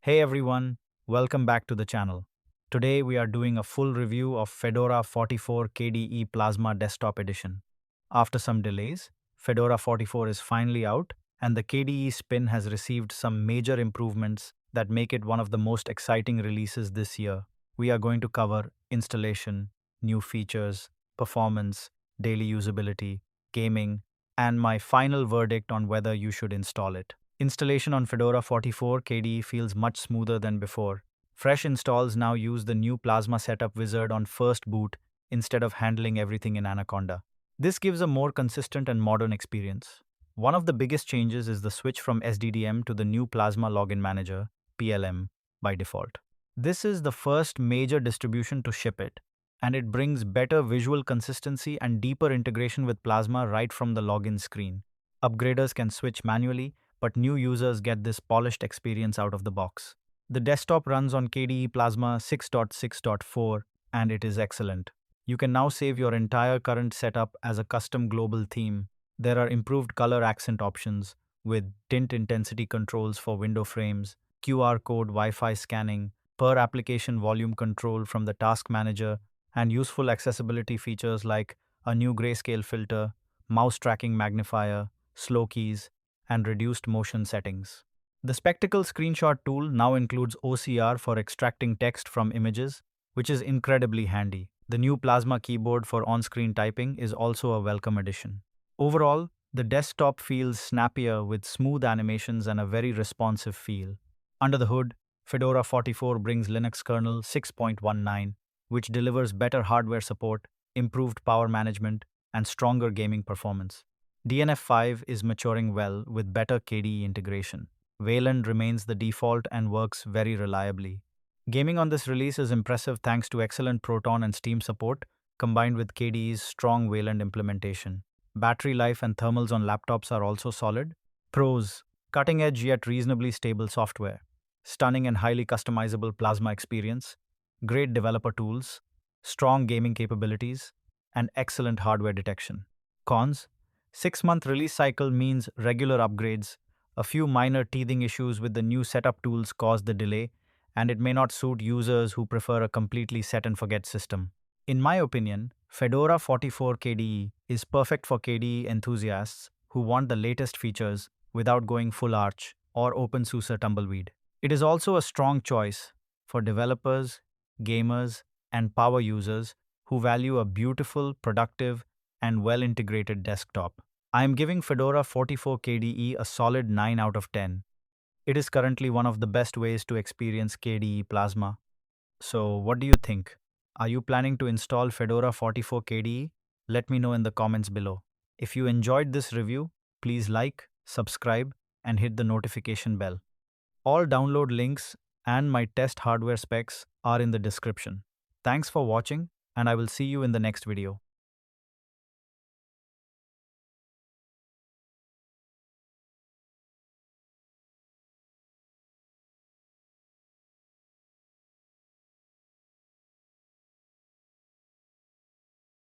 Hey everyone, welcome back to the channel. Today we are doing a full review of Fedora 44 KDE Plasma Desktop Edition. After some delays, Fedora 44 is finally out and the KDE spin has received some major improvements that make it one of the most exciting releases this year. We are going to cover installation, new features, performance, daily usability, gaming, and my final verdict on whether you should install it. Installation on Fedora 44 KDE feels much smoother than before. Fresh installs now use the new Plasma Setup wizard on first boot instead of handling everything in Anaconda. This gives a more consistent and modern experience. One of the biggest changes is the switch from SDDM to the new Plasma Login Manager, PLM, by default. This is the first major distribution to ship it, and it brings better visual consistency and deeper integration with Plasma right from the login screen. Upgraders can switch manually, but new users get this polished experience out of the box. The desktop runs on KDE Plasma 6.6.4 and it is excellent. You can now save your entire current setup as a custom global theme. There are improved color accent options with tint intensity controls for window frames, QR code Wi-Fi scanning, per application volume control from the task manager, and useful accessibility features like a new grayscale filter, mouse tracking magnifier, slow keys, and reduced motion settings. The Spectacle Screenshot tool now includes OCR for extracting text from images, which is incredibly handy. The new Plasma keyboard for on-screen typing is also a welcome addition. Overall, the desktop feels snappier with smooth animations and a very responsive feel. Under the hood, Fedora 44 brings Linux kernel 6.19, which delivers better hardware support, improved power management, and stronger gaming performance. DNF5 is maturing well with better KDE integration. Wayland remains the default and works very reliably. Gaming on this release is impressive thanks to excellent Proton and Steam support, combined with KDE's strong Wayland implementation. Battery life and thermals on laptops are also solid. Pros: cutting-edge yet reasonably stable software, stunning and highly customizable Plasma experience, great developer tools, strong gaming capabilities, and excellent hardware detection. Cons: 6-month release cycle means regular upgrades. A few minor teething issues with the new setup tools caused the delay, and it may not suit users who prefer a completely set and forget system. In my opinion, Fedora 44 KDE is perfect for KDE enthusiasts who want the latest features without going full arch or OpenSUSE tumbleweed. It is also a strong choice for developers, gamers, and power users who value a beautiful, productive, and well-integrated desktop. I am giving Fedora 44 KDE a solid 9 out of 10. It is currently one of the best ways to experience KDE Plasma. So, what do you think? Are you planning to install Fedora 44 KDE? Let me know in the comments below. If you enjoyed this review, please like, subscribe, and hit the notification bell. All download links and my test hardware specs are in the description. Thanks for watching, and I will see you in the next video.